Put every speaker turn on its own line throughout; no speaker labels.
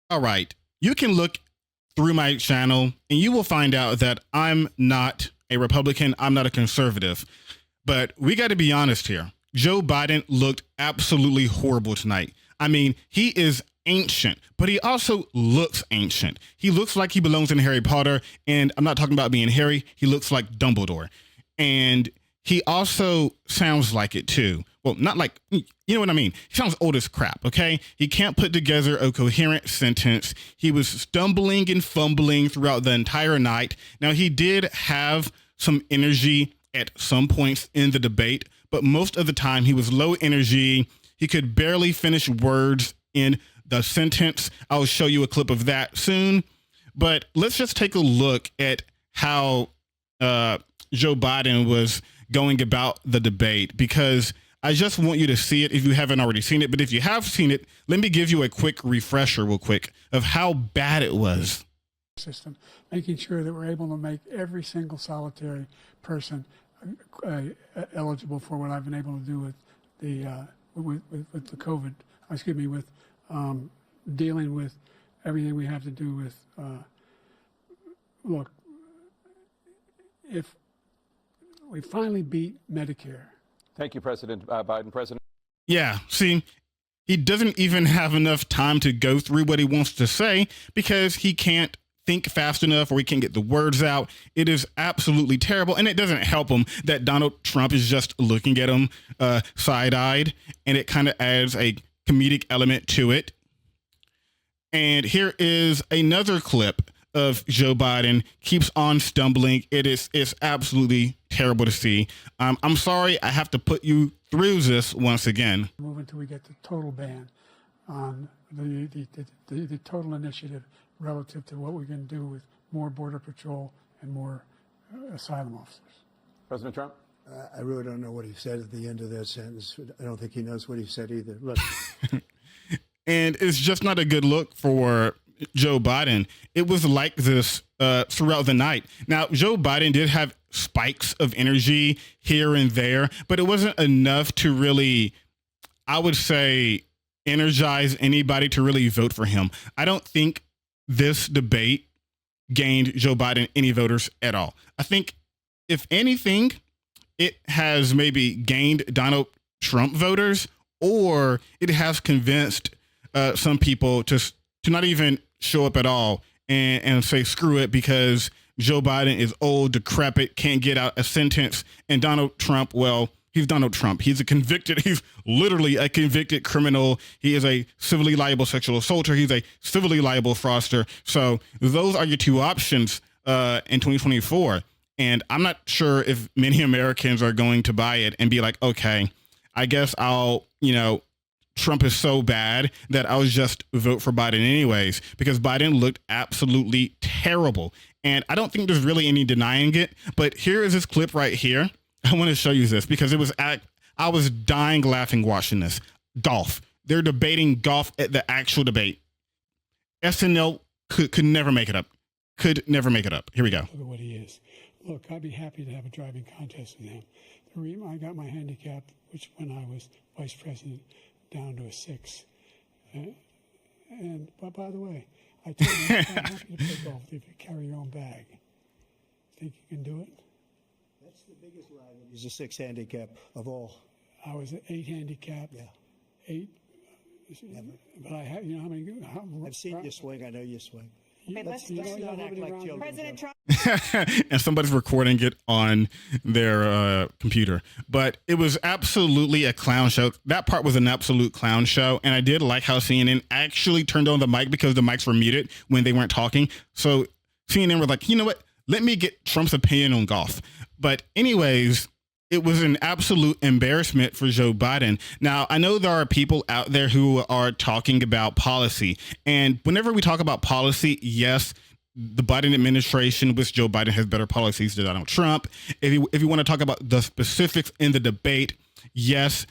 All right. You can look through my channel and you will find out that I'm not a Republican. I'm not a conservative. But we got to be honest here. Joe Biden looked absolutely horrible tonight. I mean, he is ancient, but he also looks ancient. He looks like he belongs in Harry Potter. And I'm not talking about being Harry. He looks like Dumbledore. And he also sounds like it too. Well, not like, you know what I mean? He sounds old as crap, okay? He can't put together a coherent sentence. He was stumbling and fumbling throughout the entire night. Now, he did have some energy at some points in the debate, but most of the time he was low energy. He could barely finish words in the sentence. I'll show you a clip of that soon. But let's just take a look at how Joe Biden was going about the debate, because I just want you to see it if you haven't already seen it. But if you have seen it, let me give you a quick refresher real quick of how bad it was.
System, making sure that we're able to make every single solitary person eligible for what I've been able to do with the with the COVID. Excuse me, with dealing with everything we have to do with. Look, if we finally beat Medicare.
Thank you, President Biden. President.
Yeah, see, he doesn't even have enough time to go through what he wants to say because he can't think fast enough or he can't get the words out. It is absolutely terrible. And it doesn't help him that Donald Trump is just looking at him side-eyed, and it kind of adds a comedic element to it. And here is another clip of Joe Biden keeps on stumbling. It's absolutely terrible to see. I'm sorry I have to put you through this once again.
Move until we get the total ban on the total initiative relative to what we're going to do with more Border Patrol and more asylum officers.
President Trump?
I really don't know what he said at the end of that sentence. I don't think he knows what he said either. Look.
And it's just not a good look for Joe Biden. It was like this throughout the night. Now, Joe Biden did have spikes of energy here and there, but it wasn't enough to really, I would say, energize anybody to really vote for him. I don't think this debate gained Joe Biden any voters at all. I think, if anything, it has maybe gained Donald Trump voters, or it has convinced some people to not even show up at all and say, screw it, because Joe Biden is old, decrepit, can't get out a sentence. And Donald Trump, well, he's Donald Trump. He's literally a convicted criminal. He is a civilly liable sexual assaulter. He's a civilly liable fraudster. So those are your two options in 2024. And I'm not sure if many Americans are going to buy it and be like, okay, I guess Trump is so bad that I'll just vote for Biden anyways, because Biden looked absolutely terrible. And I don't think there's really any denying it. But here is this clip right here. I want to show you this because I was dying laughing watching this. Golf. They're debating golf at the actual debate. SNL could never make it up. Could never make it up. Here we go.
Look at what he is. Look, I'd be happy to have a driving contest with him. The reason I got my handicap, which when I was vice president, down to a 6. But by the way, I told him I'm happy to play golf if you carry your own bag. Think you can do it?
That's the biggest lie. He's a 6 handicap of all.
I was an 8 handicap.
Yeah.
8.
Never.
But I have, how many?
I've seen you swing. I know you swing.
Okay, let's not act like children. President Trump.
And somebody's recording it on their computer. But it was absolutely a clown show. That part was an absolute clown show. And I did like how CNN actually turned on the mic because the mics were muted when they weren't talking. So CNN was like, you know what? Let me get Trump's opinion on golf. But anyways, it was an absolute embarrassment for Joe Biden. Now, I know there are people out there who are talking about policy. And whenever we talk about policy, yes, the Biden administration with Joe Biden has better policies than Donald Trump. If you want to talk about the specifics in the debate, yes,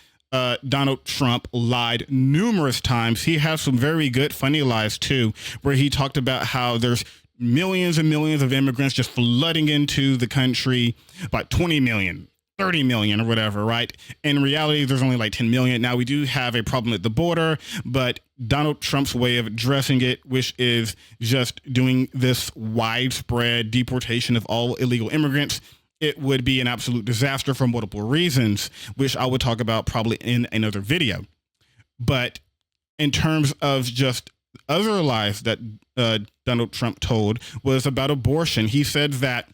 Donald Trump lied numerous times. He has some very good funny lies, too, where he talked about how there's millions and millions of immigrants just flooding into the country, about 20 million. 30 million or whatever, right? In reality, there's only like 10 million. Now, we do have a problem at the border, but Donald Trump's way of addressing it, which is just doing this widespread deportation of all illegal immigrants, it would be an absolute disaster for multiple reasons, which I would talk about probably in another video. But in terms of just other lies that Donald Trump told was about abortion. He said that,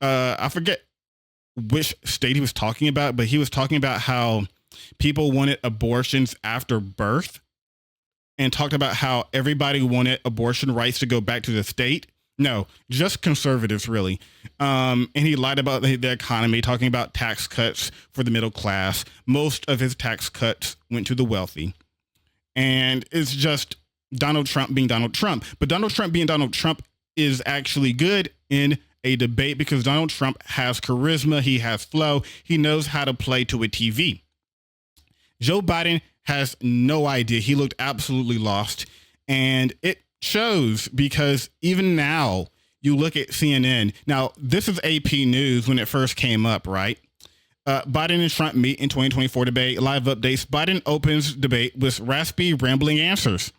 I forget which state he was talking about, but he was talking about how people wanted abortions after birth and talked about how everybody wanted abortion rights to go back to the state. No, just conservatives, really. And he lied about the economy, talking about tax cuts for the middle class. Most of his tax cuts went to the wealthy. And it's just Donald Trump being Donald Trump. But Donald Trump being Donald Trump is actually good in a debate because Donald Trump has charisma. He has flow. He knows how to play to a TV. Joe Biden has no idea. He looked absolutely lost. And it shows because even now you look at CNN. Now, this is AP News when it first came up, right? Biden and Trump meet in 2024 debate. Live updates. Biden opens debate with raspy, rambling answers.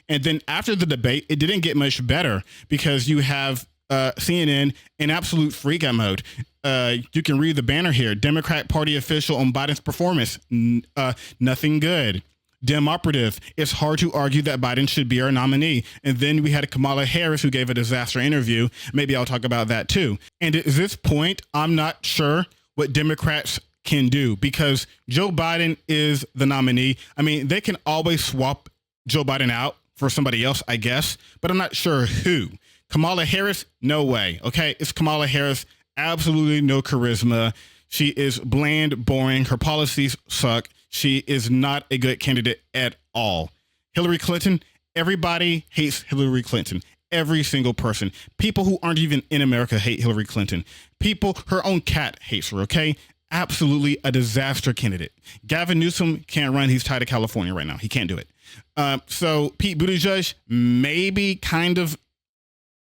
And then after the debate, it didn't get much better because you have CNN in absolute freak out mode. You can read the banner here. Democrat Party official on Biden's performance. Nothing good. Dem operative. It's hard to argue that Biden should be our nominee. And then we had Kamala Harris who gave a disaster interview. Maybe I'll talk about that too. And at this point, I'm not sure what Democrats can do because Joe Biden is the nominee. I mean, they can always swap Joe Biden out for somebody else, I guess, but I'm not sure who. Kamala Harris, no way. Okay, it's Kamala Harris. Absolutely no charisma. She is bland, boring. Her policies suck. She is not a good candidate at all. Hillary Clinton, everybody hates Hillary Clinton. Every single person. People who aren't even in America hate Hillary Clinton. People, her own cat hates her, okay? Absolutely a disaster candidate. Gavin Newsom can't run. He's tied to California right now. He can't do it. So Pete Buttigieg, maybe, kind of,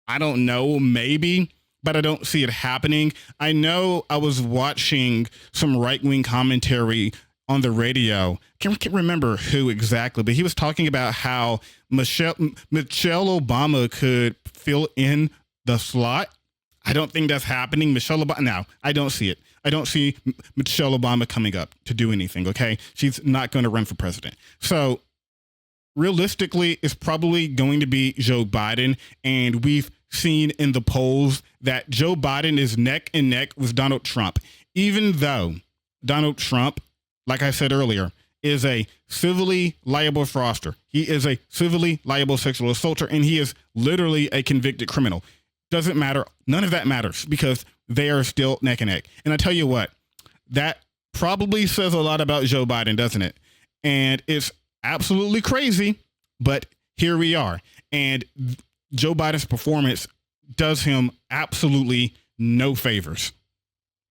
I don't know, maybe, but I don't see it happening. I know I was watching some right-wing commentary on the radio. Can't remember who exactly, but he was talking about how Michelle Obama could fill in the slot. I don't think that's happening. Michelle Obama, no, I don't see it. I don't see Michelle Obama coming up to do anything, okay? She's not going to run for president. So realistically, it's probably going to be Joe Biden, and we've seen in the polls that Joe Biden is neck and neck with Donald Trump, even though Donald Trump, like I said earlier, is a civilly liable fraudster. He is a civilly liable sexual assaulter, and he is literally a convicted criminal. Doesn't matter. None of that matters because they are still neck and neck. And I tell you what, that probably says a lot about Joe Biden, doesn't it? And it's absolutely crazy, but here we are. And Joe Biden's performance does him absolutely no favors.